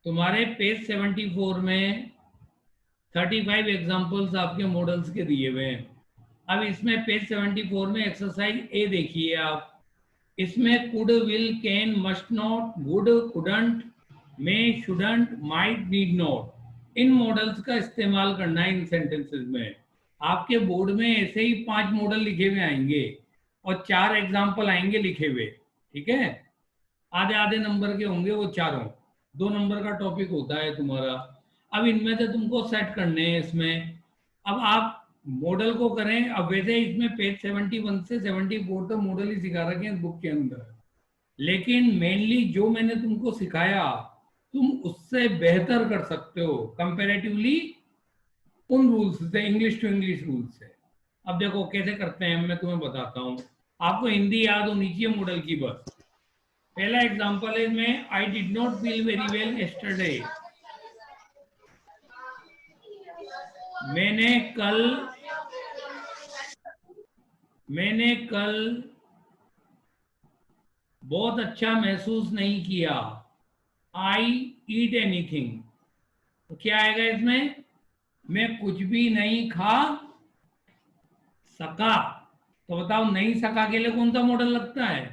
तुम्हारे पेज 74 में 35 एग्जाम्पल्स आपके मॉडल्स के दिए हुए हैं। अब इसमें पेज 74 में एक्सरसाइज ए देखिए आप। इसमें could, will, can, must not, would, couldn't, may, shouldn't, might, need not, in models का इस्तेमाल करना है इन सेंटेंसेस में। आपके बोर्ड में ऐसे ही 5 मॉडल लिखे हुए आएंगे और 4 एग्जाम्पल आएंगे लिखे हुए। ठीक है, आधे आधे नंबर के होंगे वो चारों, 2 नंबर का टॉपिक होता है तुम्हारा। अब इनमें से तुमको सेट करने हैं इसमें। अब आप मॉडल को करें। अब वैसे इसमें पेज 71 से 74 तक मॉडल ही सिखा रखे हैं बुक के अंदर, लेकिन मेनली जो मैंने तुमको सिखाया तुम उससे बेहतर कर सकते हो कंपैरेटिवली उन रूल्स से, इंग्लिश टू इंग्लिश रूल्स से। अब देखो कैसे करते हैं, मैं तुम्हें बताता हूँ। आपको हिंदी याद होनी चाहिए मॉडल की बस। पहला एग्जांपल है में, I did not feel very well yesterday. मैंने कल मैंने कल बहुत अच्छा महसूस नहीं किया। आई ईट एनीथिंग। तो क्या आएगा इसमें? मैं कुछ भी नहीं खा सका। तो बताओ नहीं सका के लिए कौन सा मॉडल लगता है?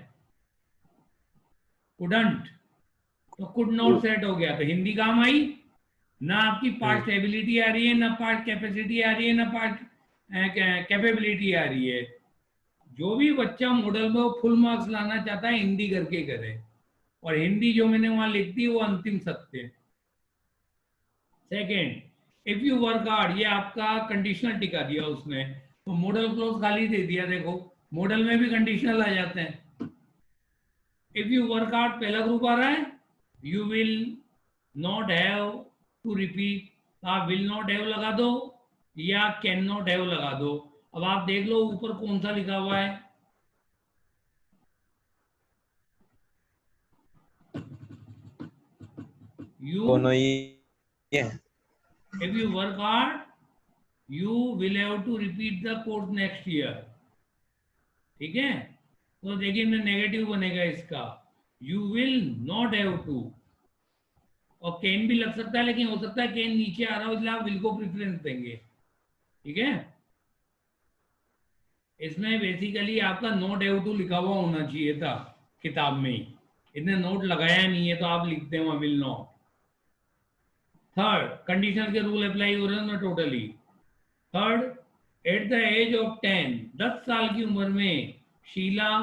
कुडंट। तो कुड नॉट सेट हो गया, तो हिंदी काम आई ना। आपकी पास्ट एबिलिटी आ रही है, ना पास्ट कैपेसिटी आ रही है, ना पास्ट कैपेबिलिटी आ रही है। जो भी बच्चा मॉडल में वो फुल मार्क्स लाना चाहता है हिंदी करके करे, और हिंदी जो मैंने वहां लिख दी वो अंतिम सत्य है। Second, if you work hard, ये आपका कंडीशनल टिका दिया उसने, तो मॉडल क्लोज खाली दे दिया। देखो मॉडल में भी कंडीशनल आ जाते हैं। इफ यू वर्क हार्ड पहला ग्रुप आ रहा है, you will not have to repeat. आप विल नॉट हैव लगा दो या कैन नॉट हैव लगा दो। अब आप देख लो ऊपर कौन सा लिखा हुआ है। यू, दोनों ही है। If you work hard you will have to repeat the course next year. ठीक है, तो देखिए ना नेगेटिव बनेगा इसका, you will not have to. और कैन भी लग सकता है, लेकिन हो सकता है कैन नीचे आ रहा हो इसलिए आप विल को प्रेफरेंस देंगे। ठीक है, इसमें बेसिकली आपका नॉट हैव टू लिखा हुआ होना चाहिए था किताब में ही, इतने नोट लगाया नहीं है तो आप लिखते हो विल नॉट। थर्ड, कंडीशनल के रूल अप्लाई हो रहे हैं totally. Third, at the age of 10, 10 साल की उम्र में Sheela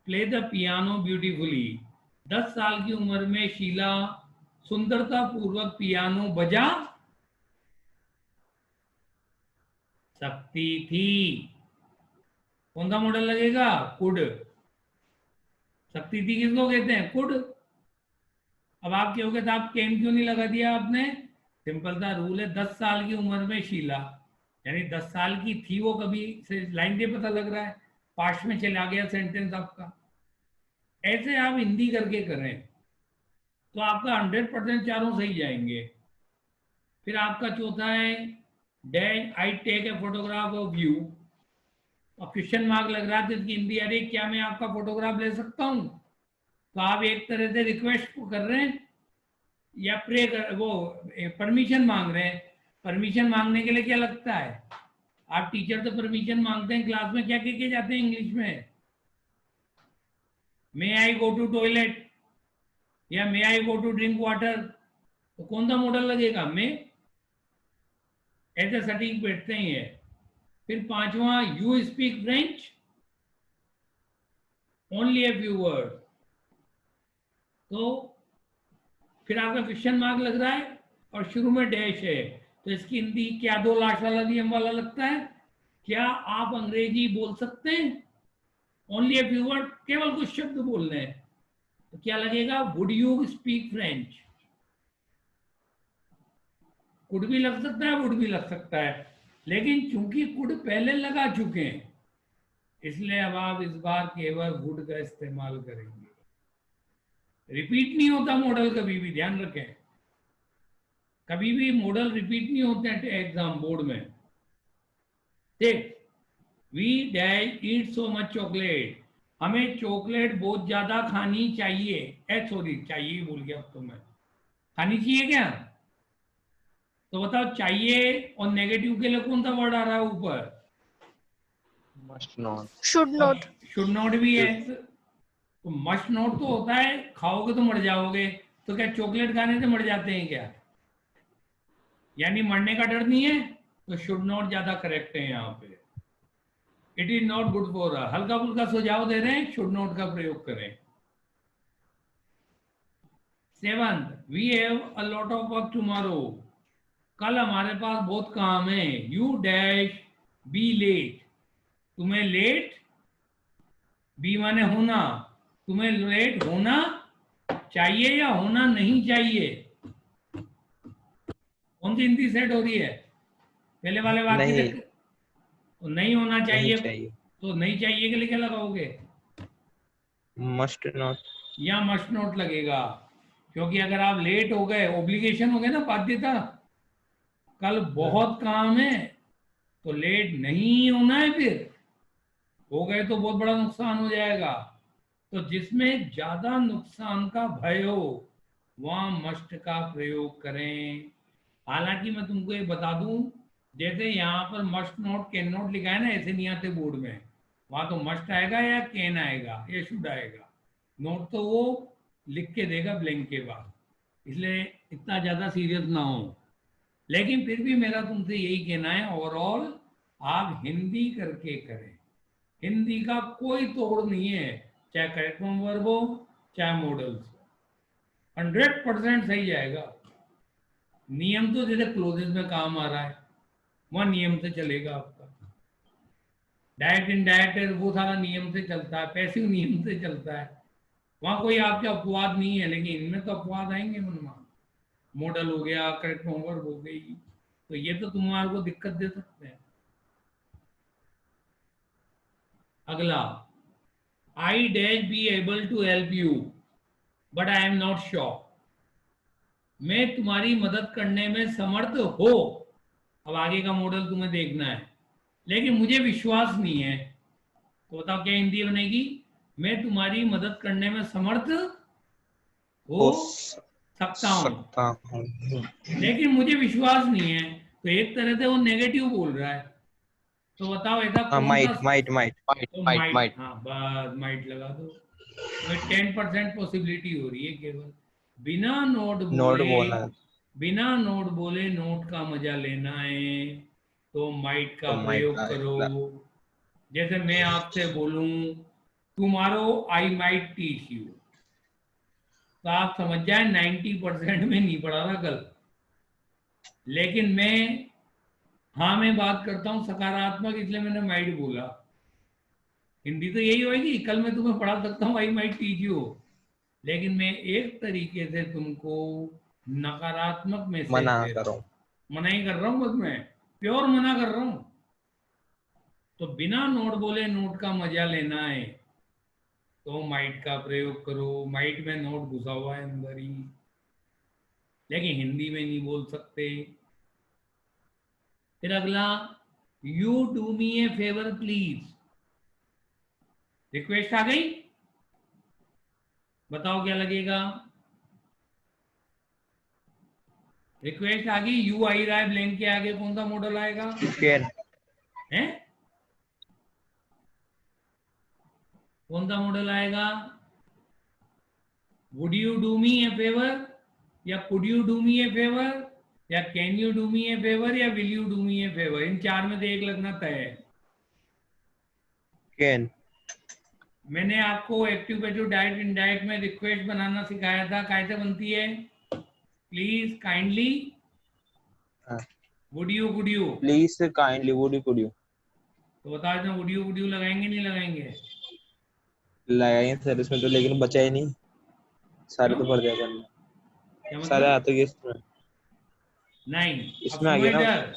play the piano beautifully. 10 साल की उम्र में शीला सुंदरता पूर्वक पियानो बजा सकती थी। कौन सा मॉडल लगेगा? कुड। सकती थी किसको कहते हैं? कुड। अब आप कहोगे तो आप कैन क्यों नहीं लगा दिया आपने? सिंपल सा रूल है, 10 साल की उम्र में शीला, यानी 10 साल की थी वो, कभी से लाइन दे पता लग रहा है, पास्ट में चला गया सेंटेंस आपका। ऐसे आप हिंदी करके करें तो आपका 100% चारों सही जाएंगे। फिर आपका चौथा है, dash I take a photograph of you. और क्वेश्चन मार्क लग रहा है तो इसकी हिंदी आ रही है, क्या मैं आपका फोटोग्राफ ले सकता हूं? तो आप एक तरह से रिक्वेस्ट कर रहे हैं या प्रे कर, वो परमिशन मांग रहे हैं। परमिशन मांगने के लिए क्या लगता है? आप टीचर तो परमिशन मांगते हैं क्लास में, क्या कह के जाते हैं इंग्लिश में? मे आई गो टू टॉयलेट या मे आई गो टू ड्रिंक वाटर। तो कौन सा मॉडल लगेगा? में। ऐसे सटीक बैठते ही है। फिर पांचवा, you speak French, only a few word. तो फिर आपका क्वेश्चन मार्क लग रहा है और शुरू में डैश है, तो इसकी हिंदी क्या दो लास्ट वाला नियम वाला लगता है, क्या आप अंग्रेजी बोल सकते हैं? ओनली ए फ्यू वर्ड, केवल कुछ शब्द बोलने हैं। तो क्या लगेगा? Would you speak French. Could भी लग सकता है, वुड भी लग सकता है, लेकिन चूंकि कुड पहले लगा चुके हैं इसलिए अब आप इस बार केवल वुड का इस्तेमाल करेंगे। रिपीट नहीं होता मॉडल, कभी भी ध्यान रखें, कभी भी मॉडल रिपीट नहीं होते हैं एग्जाम बोर्ड में। देख, we dash eat so much chocolate, हमें चॉकलेट बहुत ज्यादा खानी चाहिए। सॉरी, चाहिए भूल गया अब तो मैं। खानी चाहिए क्या? तो बताओ, चाहिए और नेगेटिव के लिए कौन सा वर्ड आ रहा है ऊपर? Must not. Should not. Should not भी है। तो मस्ट नॉट तो होता है खाओगे तो मर जाओगे। तो क्या चॉकलेट खाने से मर जाते हैं क्या? यानी मरने का डर नहीं है। तो शुड नॉट ज्यादा करेक्ट है यहाँ पे। It is not good for, हल्का फुल्का सुझाव दे रहे हैं, शुड नॉट का प्रयोग करें। Seventh, we have a lot of work tomorrow. कल हमारे पास बहुत काम है। You dash be late. तुम्हें लेट, बी माने होना, तुम्हें लेट होना चाहिए या होना नहीं चाहिए? कौन सी हिंदी सेट हो रही है? पहले वाले वाक्य नहीं, देख। तो नहीं होना नहीं चाहिए। चाहिए। तो नहीं चाहिए के लिए क्या लगाओगे? Must not. या मस्ट नॉट लगेगा। क्योंकि अगर आप लेट हो गए, ओब्लिगेशन हो गए ना, बाध्यता, कल बहुत काम है, तो लेट नहीं होना है। फिर हो गए तो बहुत बड़ा नुकसान हो जाएगा। तो जिसमें ज्यादा नुकसान का भय हो वहां मस्ट का प्रयोग करें। हालांकि मैं तुमको ये बता दूं, जैसे यहाँ पर मस्ट नॉट कैन नॉट लिखा है ना, ऐसे नहीं आते बोर्ड में। वहां तो मस्ट आएगा या कैन आएगा या शुड आएगा। नोट तो वो लिख के देगा ब्लैंक के बाद। इसलिए इतना ज्यादा सीरियस ना हो। लेकिन फिर भी मेरा तुमसे यही कहना है, ओवरऑल आप हिंदी करके करें। हिंदी का कोई तोड़ नहीं है, चाहे करेक्ट फॉर्म वर्ब हो चाहे मॉडल्स हो, 100% सही जाएगा। नियम तो जैसे क्लोजेस में काम आ रहा है, वह नियम से चलेगा आपका। डायरेक्ट इनडायरेक्ट वो सारा नियम से चलता है, पैसिव नियम से चलता है। वहां कोई आपके अपवाद नहीं है, लेकिन इनमें तो अपवाद आएंगे मनमान। मॉडल हो गया, करेक्ट फॉर्म वर्ब हो गई, तो ये तो तुम्हारे को दिक्कत दे सकते हैं। अगला, I dash be able to help you but I am not sure. मैं तुम्हारी मदद करने में समर्थ हो। अब आगे का मॉडल तुम्हें देखना है, लेकिन मुझे विश्वास नहीं है। तो बताओ क्या हिंदी बनेगी? मैं तुम्हारी मदद करने में समर्थ हो हो सकता हूं, सकता हूँ। लेकिन मुझे विश्वास नहीं है। तो एक तरह से वो नेगेटिव बोल रहा है। तो बताओ ऐसा कौन सा? माइट माइट माइट माइट तो माइट माइट, माइट। हाँ बस माइट लगा दो। तो 10% पॉसिबिलिटी हो रही है केवल। बिना नोट नोट बोले, बोला है बिना नोट बोले नोट का मजा लेना है तो माइट का तो माइट प्रयोग करो। आएगा। जैसे मैं आपसे बोलूं, tomorrow I might teach you, तो आप समझ जाए 90% में नहीं पढ़ा था कल। लेकिन हाँ मैं बात करता हूँ सकारात्मक, इसलिए मैंने माइट बोला। हिंदी तो यही होगी, कल मैं तुम्हें पढ़ा सकता हूँ आई माइट टीच यू, लेकिन मैं एक तरीके से तुमको नकारात्मक मैसेज मना दे रहा करो। हूँ। मना ही कर रहा हूँ, बस मैं प्योर मना कर रहा हूँ। तो बिना नोट बोले नोट का मजा लेना है तो माइट का प्रयोग करो। माइट में नोट घुसा हुआ है अंदर ही, लेकिन हिंदी में नहीं बोल सकते। फिर अगला, you do me a favour please. Request आ गई, बताओ क्या लगेगा? रिक्वेस्ट आ गई, यू आई रहा है, ब्लैंक के आगे कौन सा मॉडल आएगा? कैन। है, कौन सा मॉडल आएगा? Would you do me a favour, या could you do me a favour, या can you do me a favour, या will you do me a favour? इन चार में से एक लगना तय है। कैन। मैंने आपको एक्टिव पैसिव डायरेक्ट इनडायरेक्ट में रिक्वेस्ट बनाना सिखाया था, कैसे बनती है? Please, kindly, would you, could you. Please kindly would you could you. तो बताओ इसमें वुड यू लगाएंगे नहीं लगाएंगे? लगाएंगे सर इसमें तो, लेकिन बचा ही नहीं। सारे क्यों, तो पढ़ दिया करना। क्या सारे मतलब? आते हैं इसमें। नहीं, अब इसमें आ सुनो गया ना। इधर,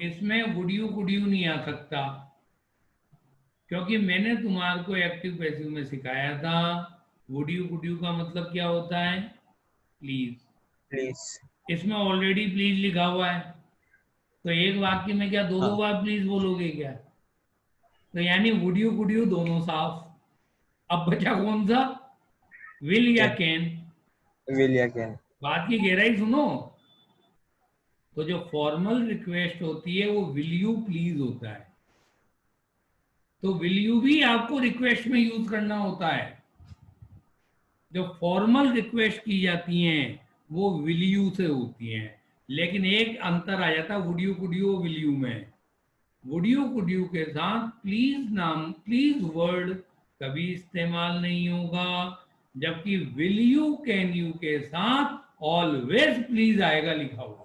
इसमें वुड यू कुड यू नहीं आ सकता, क्योंकि मैंने तुम्हारे को एक्टिव पैसिव में सिखाया था वुड यू कुड यू का मतलब क्या होता है, प्लीज। प्लीज। इसमें ऑलरेडी प्लीज लिखा हुआ है, तो एक वाक्य में क्या दो दो हाँ। बार प्लीज बोलोगे क्या? तो यानी वुड यू कुड यू दोनों साफ। अब बचा कौन सा, विल या कैन। कैन? विल या कैन। बात की गहराई सुनो। तो जो फॉर्मल रिक्वेस्ट होती है वो विल यू प्लीज होता है, तो विल यू भी आपको रिक्वेस्ट में यूज करना होता है। जो फॉर्मल रिक्वेस्ट की जाती हैं वो विल यू से होती हैं, लेकिन एक अंतर आ जाता है would you could you will you में। वुड यू कुड यू के साथ प्लीज नाम प्लीज वर्ड कभी इस्तेमाल नहीं होगा, जबकि विल यू कैन यू के साथ ऑलवेज प्लीज आएगा लिखा हुआ।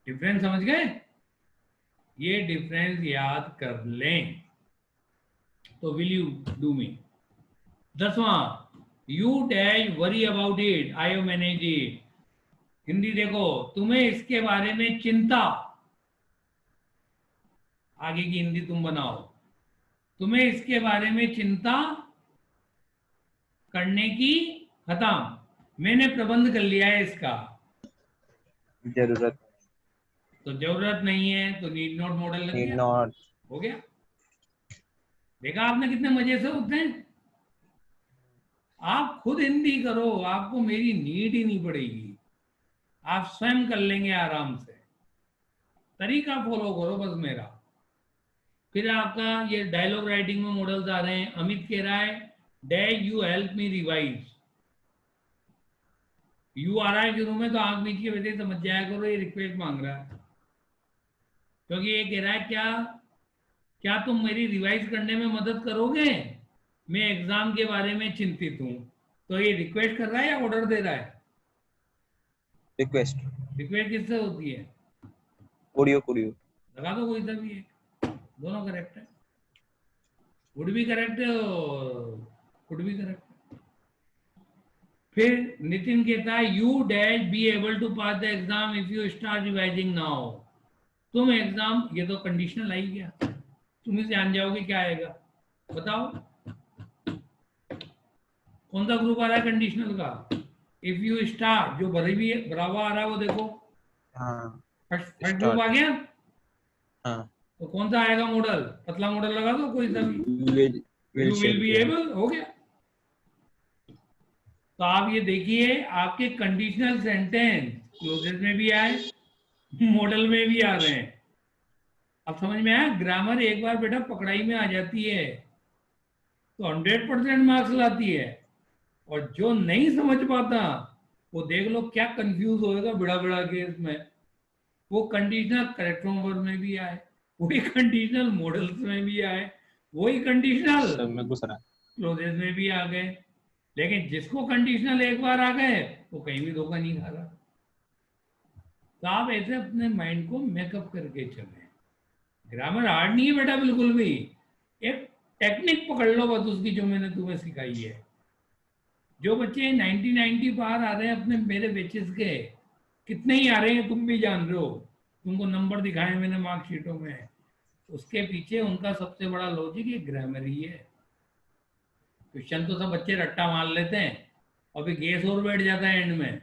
डिफरेंस समझ गए? ये डिफरेंस याद कर लें। तो विल यू डू मी। 10वां, you dash worry about it, I manage it. Hindi देखो, तुम्हें इसके बारे में चिंता, आगे की हिंदी तुम बनाओ। तुम्हें इसके बारे में चिंता करने की, खत्म, मैंने प्रबंध कर लिया है इसका। जरूरत, तो जरूरत नहीं है तो नीड नॉट मॉडल लग नीड गया, नॉट। हो गया। देखा आपने कितने मजे से होते हैं। आप खुद हिंदी करो, आपको मेरी नीड ही नहीं पड़ेगी, आप स्वयं कर लेंगे आराम से। तरीका फॉलो करो बस मेरा। फिर आपका ये डायलॉग राइटिंग में मॉडल्स आ रहे हैं। अमित कह रहा है dash you help me revise. You आ रहा है शुरू में तो आंख मीच के वजह समझ जाया करो ये रिक्वेस्ट मांग रहा है, क्योंकि ये कह रहा है क्या क्या तुम मेरी रिवाइज करने में मदद करोगे, मैं एग्जाम के बारे में चिंतित हूं। तो ये रिक्वेस्ट कर रहा है या ऑर्डर दे रहा है? रिक्वेस्ट। रिक्वेस्ट किससे होती है? Could you. लगा दो कोई सा भी है, दोनों करेक्ट है। वुड भी करेक्ट है और कुड भी करेक्ट है। फिर नितिन कहता है you dash be able to pass the exam if you start revising now. तुम एग्जाम, ये तो कंडीशनल आई गया, तुम ही जान जाओगे क्या आएगा, बताओ कौन सा ग्रुप आ रहा है कंडीशनल का। इफ यू स्टार्ट, जो भरी भी बराबर आ रहा है वो देखो, हाँ, फर्स्ट ग्रुप आ स्टार्ट। गया। हाँ, तो कौन सा आएगा मॉडल? पतला मॉडल लगा दो कोई सा भी। Will you will shall be के। एबल, हो गया। तो आप ये देखिए आपके कंडीशनल सेंटेंस क्लोजेस में भी आए, मॉडल में भी आ रहे हैं। अब समझ में आया? ग्रामर एक बार बेटा पकड़ाई में आ जाती है तो 100% मार्क्स लाती है, और जो नहीं समझ पाता वो देख लो क्या कंफ्यूज होएगा बिड़ा बिड़ा के इसमें। वो कंडीशनल करेक्ट वर्ब में भी आए, वही कंडीशनल मॉडल्स में भी आए, वही कंडीशनल सब में घुस रहा है। क्लोजेस में भी आ गए। लेकिन जिसको कंडीशनल एक बार आ गए वो कहीं भी धोखा नहीं खा रहा। तो आप ऐसे अपने माइंड को मेकअप करके चलें। ग्रामर हार्ड नहीं है बेटा बिल्कुल भी, एक टेक्निक पकड़ लो बस उसकी जो मैंने तुम्हें सिखाई है। जो बच्चे 90 पार आ रहे हैं अपने मेरे बेचेस के, कितने ही आ रहे हैं तुम भी जान रहे हो, तुमको नंबर दिखाए मैंने मार्कशीटों में, उसके पीछे उनका सबसे बड़ा लॉजिक ये ग्रामर ही है। क्वेश्चन तो सब बच्चे रट्टा मार लेते हैं और फिर गेस और बैठ जाता है एंड में,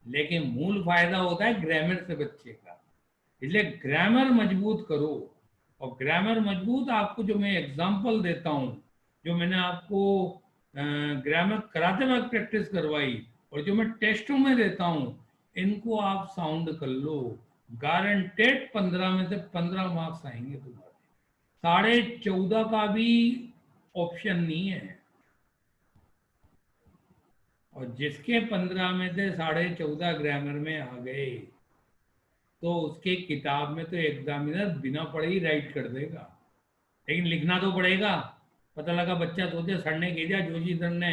लेकिन मूल फायदा होता है ग्रामर से बच्चे का। इसलिए ग्रामर मजबूत करो। और ग्रामर मजबूत आपको जो मैं एग्जांपल देता हूँ, जो मैंने आपको ग्रामर कराते वक्त प्रैक्टिस करवाई और जो मैं टेस्टों में देता हूँ, इनको आप साउंड कर लो, गारंटेड 15 में से 15 मार्क्स आएंगे तुम्हारे। 14.5 का भी ऑप्शन नहीं है। और जिसके 15 में से 14.5 ग्रामर में आ गए तो उसके किताब में तो एग्जामिनर बिना पढ़े ही राइट कर देगा, लेकिन लिखना तो पड़ेगा। पता लगा बच्चा सोचे सर ने कह दिया, जोशी सर ने,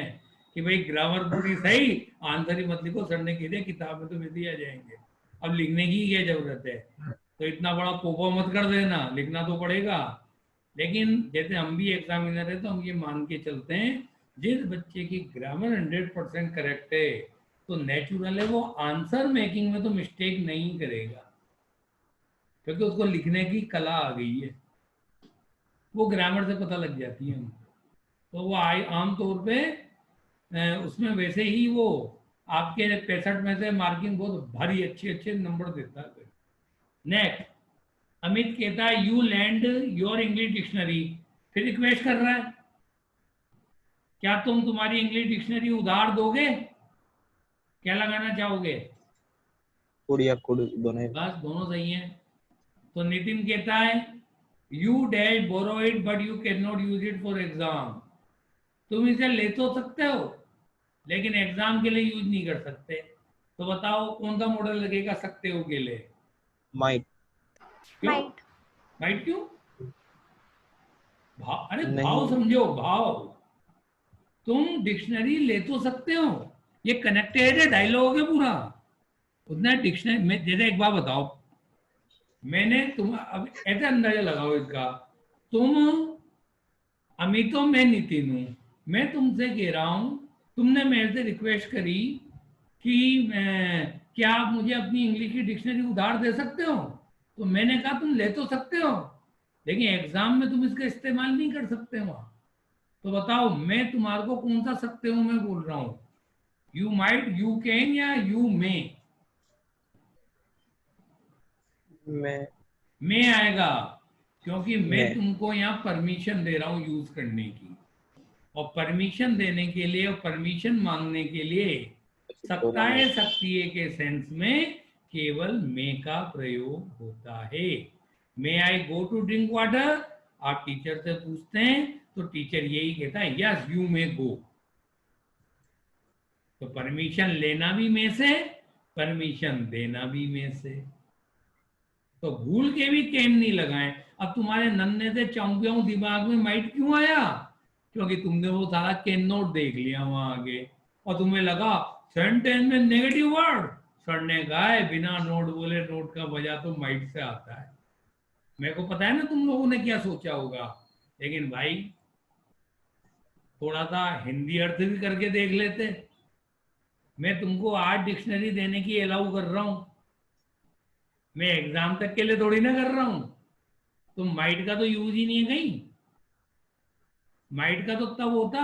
कि भाई ग्रामर पूरी सही, आंसर ही मत लिखो, सर ने कह दिया किताब में तो वैसे ही आ जाएंगे, अब लिखने की क्या जरूरत है। तो इतना बड़ा कोपा मत कर देना, लिखना तो पड़ेगा। लेकिन जैसे हम भी एग्जामिनर है तो हम ये मान के चलते हैं जिस बच्चे की ग्रामर 100% करेक्ट है तो नेचुरल है वो आंसर मेकिंग में तो मिस्टेक नहीं करेगा, क्योंकि उसको लिखने की कला आ गई है, वो ग्रामर से पता लग जाती है हमको। तो वो आमतौर पे उसमें वैसे ही वो आपके 65 में से मार्किंग बहुत भारी अच्छे अच्छे नंबर देता है। नेक्स्ट, अमित कहता है you land your English dictionary. फिर रिक्वेस्ट कर रहा है क्या तुम तुम्हारी इंग्लिश डिक्शनरी उधार दोगे। क्या लगाना चाहोगे? कुड या कुड दोनों ही। बस दोनों सही हैं। तो नितिन कहता है you dash borrow it but you can not use it for exam. तुम इसे ले तो सकते हो लेकिन एग्जाम के लिए यूज नहीं कर सकते। तो बताओ कौन सा मॉडल लगेगा सकते हो के लिए? माइट। क्यों? माइट। राइट क्यों? भाव, अरे भाव नहीं। समझो, भाव। तुम डिक्शनरी ले तो सकते हो, ये कनेक्टेड है, डायलॉग है पूरा। उतना डिक्शनरी में जैसे एक बार बताओ, मैंने तुम अब ऐसे अंदाजा लगाओ इसका, तुम अमित हो, मैं नितिन हूं, मैं तुमसे कह रहा हूं, तुमने मेरे से रिक्वेस्ट करी कि क्या आप मुझे अपनी इंग्लिश की डिक्शनरी उधार दे सकते हो? तो मैंने कहा तुम ले तो सकते हो लेकिन एग्जाम में तुम इसका इस्तेमाल नहीं कर सकते वहां। तो बताओ मैं तुम्हारे को कौन सा सकते हो मैं बोल रहा हूं, यू माइट, यू कैन या यू मे? मैं आएगा क्योंकि मैं मैं तुमको यहाँ परमिशन दे रहा हूँ यूज करने की, और परमिशन देने के लिए और परमिशन मांगने के लिए दोनों में। सत्ताए सक्रिय के सेंस में केवल मे का प्रयोग होता है। मे आई गो टू ड्रिंक वाटर, आप टीचर से पूछते हैं तो टीचर यही कहता है यस यू मे गो। तो परमिशन लेना भी में से, परमिशन देना भी में से। तो भूल के भी कैन नहीं लगाए। अब तुम्हारे नन्हे से चौंकियों दिमाग में माइट क्यों आया? क्योंकि तुमने वो सारा कैन नोट देख लिया वहां आगे और तुम्हें लगा सेंटेंस में नेगेटिव वर्ड। सर ने कहा है बिना नोट बोले नोट का वजह तो माइट से आता है। मेरे को पता है ना तुम लोगों ने क्या सोचा होगा, लेकिन भाई थोड़ा सा हिंदी अर्थ भी करके देख लेते। मैं तुमको आज डिक्शनरी देने की अलाउ कर रहा हूं, मैं एग्जाम तक के लिए थोड़ी ना कर रहा हूं। तो माइट का तो यूज ही नहीं है कहीं। माइट का तो तब होता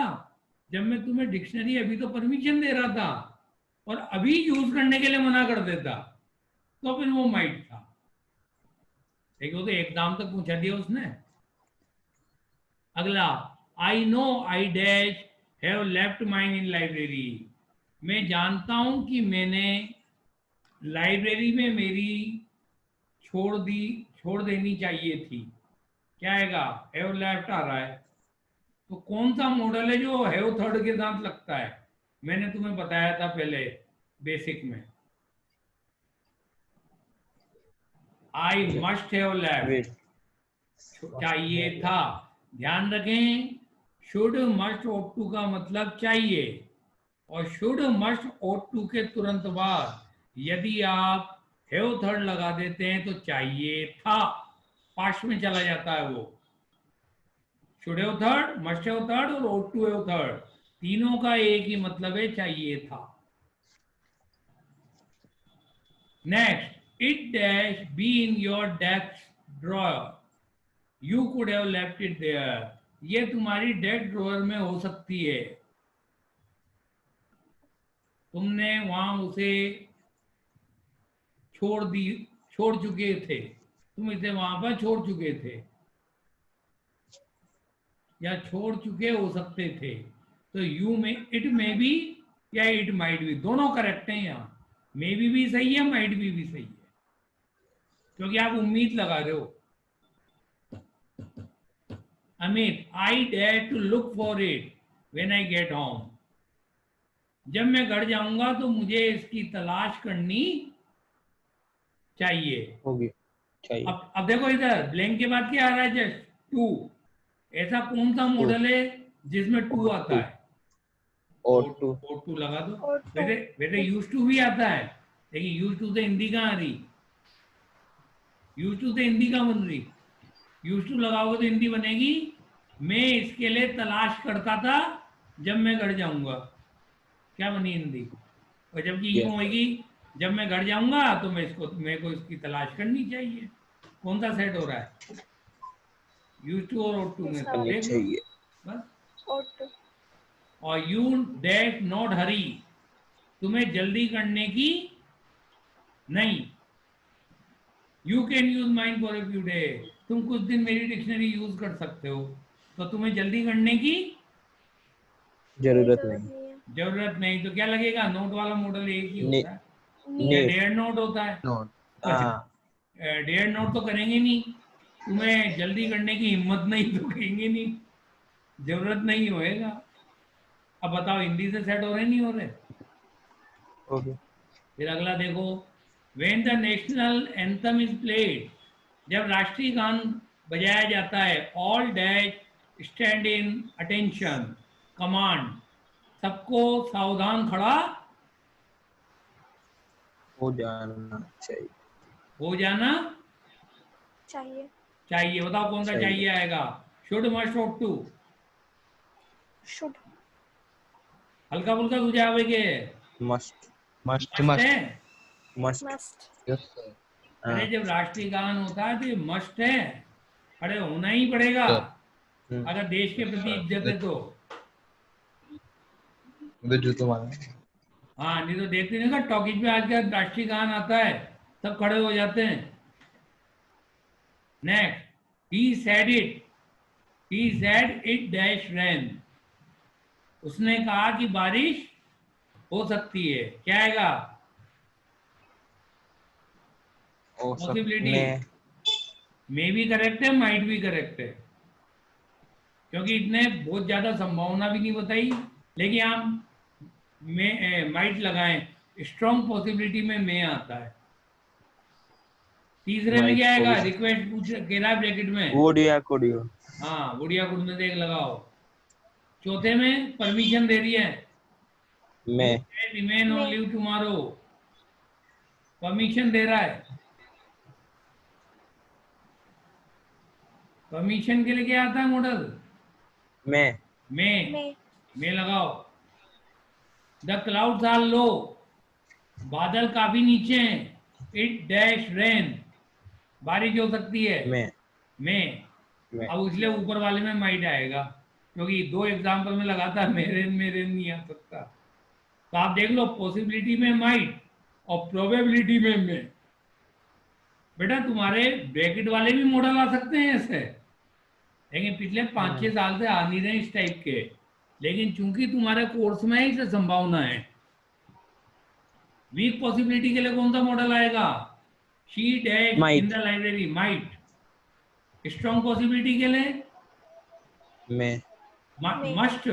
जब मैं तुम्हें डिक्शनरी अभी तो परमिशन दे रहा था और अभी यूज करने के लिए मना कर देता, तो फिर वो माइट था। लेकिन वो तो एग्जाम तक पहुंचा दिया उसने। अगला, I know I dash have left mine in library. मैं जानता हूं कि मैंने लाइब्रेरी में मेरी छोड़ देनी चाहिए थी। क्या आएगा? हैव लेफ्ट आ रहा है। तो कौन सा मॉडल है जो हैव थर्ड के साथ लगता है? मैंने तुम्हें बताया था पहले बेसिक में, I must have left, wait. चाहिए था। ध्यान रखें, शुड मस्ट ought टू का मतलब चाहिए, और शुड मस्ट ought टू के तुरंत बाद यदि आप हैव थर्ड लगा देते हैं तो चाहिए था पास्ट में चला जाता है वो। Should have third, must have third और ought टू हैव थर्ड, तीनों का एक ही मतलब है, चाहिए था। Next, it dash be in your desk drawer, you could have left it there. ये तुम्हारी डेस्क ड्रॉयर में हो सकती है, तुमने वहां उसे छोड़ चुके थे, तुम इसे वहां पर छोड़ चुके थे या छोड़ चुके हो सकते थे। तो यू में इट में बी या इट माइट बी, दोनों करेक्ट हैं यहाँ। मे भी सही है, माइट भी सही है, क्योंकि आप उम्मीद लगा रहे हो। Amit, I dare to look for it when I get home. जब मैं घर जाऊंगा तो मुझे इसकी तलाश करनी चाहिए। होगी चाहिए। अब देखो इधर ब्लैंक के बाद क्या आ रहा है? Just to. ऐसा कौन सा टू। मॉडल है जिसमें टू और आता टू। है? और टू। और टू लगा दो। और वैसे वैसे यूज टू भी आता है, लेकिन यूज टू से हिंदी कहाँ आ रही? यूज टू से हिंदी कहाँ बन रही? यूज टू लगाओगे तो हिंदी बनेगी, मैं इसके लिए तलाश करता था जब मैं घर जाऊंगा। क्या बनी हिंदी? और जबकि यूं यस। होगी, जब मैं घर जाऊंगा तो मेरे को इसकी तलाश करनी चाहिए। कौन सा सेट हो रहा है? यूज टू और टू में से दूसरा करनी देख लो चाहिए। बस। और टू। और यू डैश नॉट हरी, तुम्हें जल्दी करने की नहीं। You can use mine for a few day, तुम कुछ दिन मेरी डिक्शनरी यूज कर सकते हो, तो तुम्हें जल्दी करने की कोई जरूरत जरूरत नहीं। नहीं है। जरूरत नहीं तो क्या लगेगा, नोट वाला मॉडल एक ही ने, होता है या नीड डेढ़ नोट होता है। नोट। हाँ डेढ़ नोट तो करेंगे नहीं, तुम्हें जल्दी करने की हिम्मत नहीं तो कहेंगे नहीं, जरूरत नहीं होएगा। अब बताओ हिंदी से सेट हो रहे नहीं हो रहे। ओके फिर अगला देखो, when the national anthem is played, जब राष्ट्रीय गान बजाया जाता है, all dash stand in attention, command, सबको सावधान खड़ा हो जाना चाहिए हो जाना चाहिए। चाहिए। बताओ कौन सा चाहिए चाहिए आएगा, should must of to, should. हल्का फुल्का सुझाव है के मस्ट मस्ट मस्ट मस्ट। है। Must must. Yes sir. अरे जब राष्ट्रीय गान होता है तो ये मस्ट है, अरे होना ही पड़ेगा सर अगर देश के प्रति इज्जत है तो। मुझे जूतों मारना। हाँ नहीं तो देखते नहीं का टॉकीज में आजकल राष्ट्रीय गान आता है सब खड़े हो जाते हैं। Next, he said it dash rain, उसने कहा कि बारिश हो सकती है, क्या आएगा, हो पॉसिबिलिटी। सकने मे भी करेक्ट है, माइट भी करेक्ट है, क्योंकि इतने बहुत ज्यादा संभावना भी नहीं बताई, लेकिन आप में माइट लगाएं, स्ट्रॉन्ग पॉसिबिलिटी में मे आता है। तीसरे में माइट क्या को आएगा, भी रिक्वेस्ट पूछ केला ब्रैकेट में, वुड या कुड यू हाँ गुड़िया गुड़ में से एक लगाओ। चौथे में परमिशन दे रही है, यू मैं can remain on may. Leave tomorrow, permission दे रहा है। परमिशन के लिए क्या आता है मॉडल, मैं में मे। लगाओ। द क्लाउड्स आर लो, बादल काफी नीचे हैं, इट डैश रेन, बारिश हो सकती है, मैं में। मैं अब इसलिए ऊपर वाले में माइट आएगा, क्योंकि दो एग्जाम्पल में लगातार मेरे नहीं आ सकता। तो आप देख लो, पॉसिबिलिटी में माइट और प्रोबेबिलिटी में। बेटा तुम्हारे ब्रैकेट वाले भी मॉडल आ सकते हैं ऐसे, लेकिन पिछले 5-6 साल से आ नहीं रहे इस टाइप के, लेकिन चूंकि तुम्हारे कोर्स में ही से संभावना है। वीक पॉसिबिलिटी के लिए कौन सा मॉडल आएगा, she dash in might the library, might. Strong possibility के लिए मैं may. Must,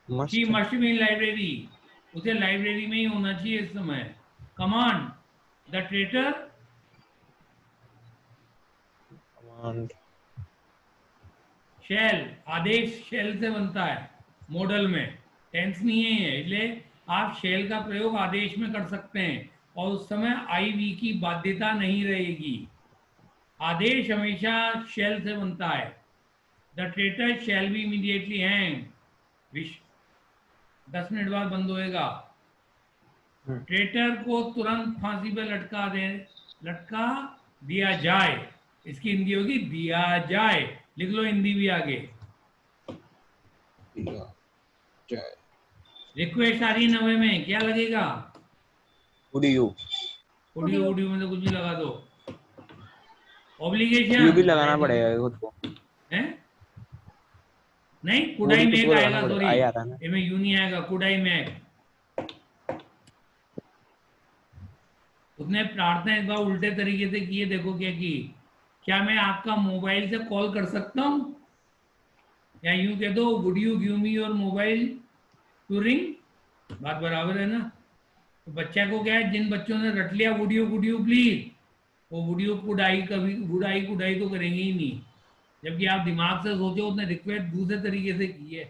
she must must be in library, उसे लाइब्रेरी में ही होना चाहिए इस समय। Command, the traitor, command shall, आदेश शेल से बनता है मॉडल में, टेंस नहीं है ये, इसलिए आप शेल का प्रयोग आदेश में कर सकते हैं और उस समय आई वी की बाध्यता नहीं रहेगी। आदेश हमेशा शेल से बनता है। The traitor shall be immediately hang, 10 minute बाद बंद होएगा। ट्रेटर को तुरंत फांसी पे लटका दिया जाए, इसकी हिंदी होगी दिया जाए, लिख लो हिंदी भी आगे। जय। रिक्वेस्ट आ रही है 90 में, क्या लगेगा, वुड यू ऑडियो ऑडियो में तो कुछ भी लगा दो। यू ऑब्लिगेशन भी लगाना पड़ेगा खुद को है, नहीं वुड कुडाई ही खुद मैक को आएगा, लगाना पड़ेगा सॉरी आई आ रहा है ना इसमें यू नहीं आएगा, कुडाई मैक। उसने प्रार्थना इस बार उल्टे तरीके से की है, देखो क्या की, क्या मैं आपका मोबाइल से कॉल कर सकता हूं, या यूं कह दो would you give me your mobile to ring, बात बराबर है ना। तो बच्चा को क्या है, जिन बच्चों ने रट लिया वुड यू प्लीज, वो वुड यू कुडाई कभी कुडाई तो करेंगे ही नहीं, जबकि आप दिमाग से सोचो उसने रिक्वेस्ट दूसरे तरीके से की है,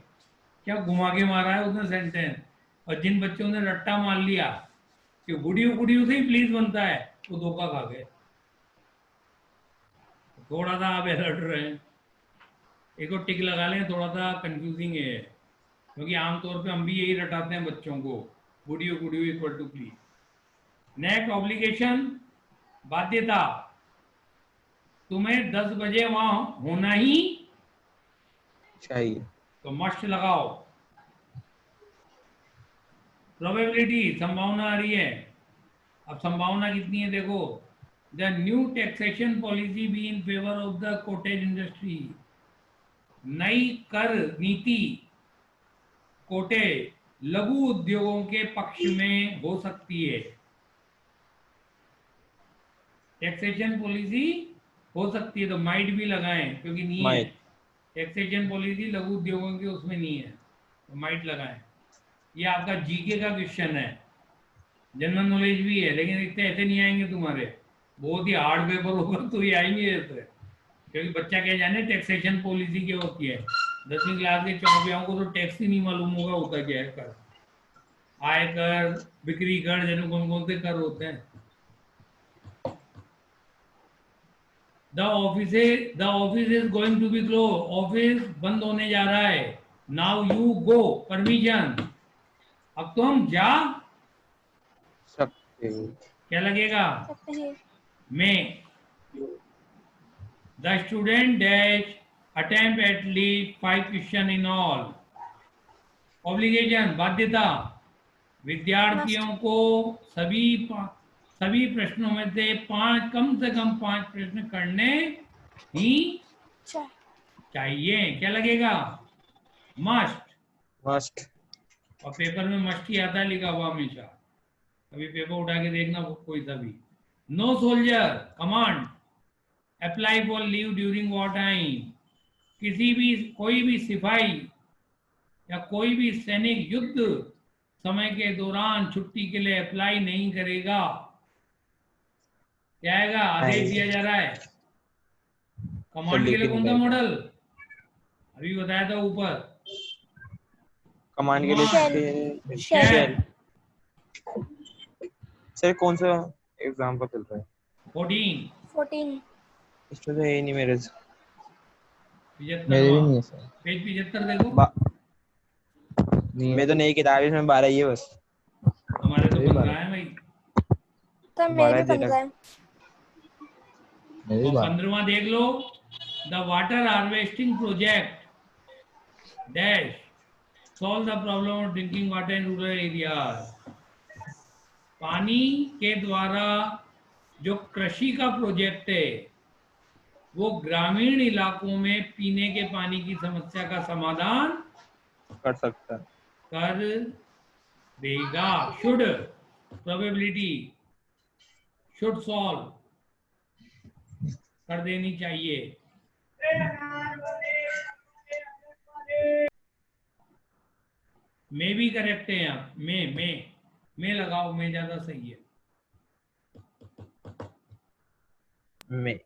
क्या घुमा के मारा है उसने सेंटेंस। और जिन बच्चों ने रट्टा मार लिया कि वुड यू से ही प्लीज बनता है, वो धोखा खा गए। थोड़ा सा आप अलर्ट रहे, एक और टिक लगा लें, थोड़ा सा कंफ्यूजिंग है, क्योंकि आमतौर पे हम भी यही रटाते हैं बच्चों को, would you equal to please. Next, obligation, बाध्यता, तुम्हें 10 बजे वहां होना ही चाहिए तो मस्ट लगाओ। प्रोबेबिलिटी, संभावना आ रही है, अब संभावना कितनी है देखो, the new taxation policy be in favour of the cottage industry, नई कर नीति कोटे लघु उद्योगों के पक्ष में हो सकती है। टैक्सेशन पॉलिसी हो सकती है, तो माइट भी लगाएं क्योंकि नहीं है। माइट। टैक्सेशन पॉलिसी लघु उद्योगों की उसमें नहीं है, तो माइट लगाएं। ये आपका जीके का क्वेश्चन है, जनरल नॉलेज भी है, लेकिन इतने ऐसे नहीं आएंगे तुम्हारे, बहुत ही हार्ड पेपर होगा तो ये आएंगे ऐसे, क्योंकि बच्चा क्या जाने टैक्सेशन पॉलिसी क्या होती है। 10वीं क्लास के चौपियाओं को तो टैक्स ही नहीं मालूम होगा होता क्या है कर, आयकर, बिक्री कर, जैसे कौन कौन से कर होते हैं। The office is going to be close, office बंद होने जा रहा है। नाउ यू गो, परमिशन, अब तो हम जा सकते। क्या लगेगा सकते हैं। में। The student dash attempt at least 5 question in all. Obligation बाध्यता, विद्यार्थियों को सभी प्रश्नों में से कम से कम 5 प्रश्न करने ही चाहिए। क्या लगेगा मस्ट। मस्ट। और पेपर में मस्ट ही आता है लिखा हुआ हमेशा, कभी पेपर उठा के देखना कोई सा भी। No soldier command apply for leave during war time. कोई भी सिपाही या कोई भी सैनिक युद्ध समय के दौरान छुट्टी के लिए अप्लाई नहीं करेगा। क्या आएगा, आदेश दिया जा रहा है। कमांड के लिए कौन सा मॉडल अभी बताया था ऊपर, कमांड के लिए शेल। सर कौन सा एग्जाम का चल रहा है? 14 इसमें तो है ही नहीं मेरे से। 75 मेरे भी नहीं है सर। पेज 75 देखो। नहीं मैं तो नई किताब इसमें 12 ही है बस। हमारे तो मेरी बन बात। रहा है भाई। तो मेरे भी 12 बन रहा है। मेरी और बात। 15वां देख लो, the water harvesting project dash solve the problem of drinking water in rural areas. पानी के द्वारा जो कृषि का प्रोजेक्ट है वो ग्रामीण इलाकों में पीने के पानी की समस्या का समाधान कर सकता है। कर देगा। शुड प्रोबेबिलिटी शुड सॉल्व कर देनी चाहिए। में भी करेक्ट है यहाँ, में लगाओ, में ज्यादा सही है। में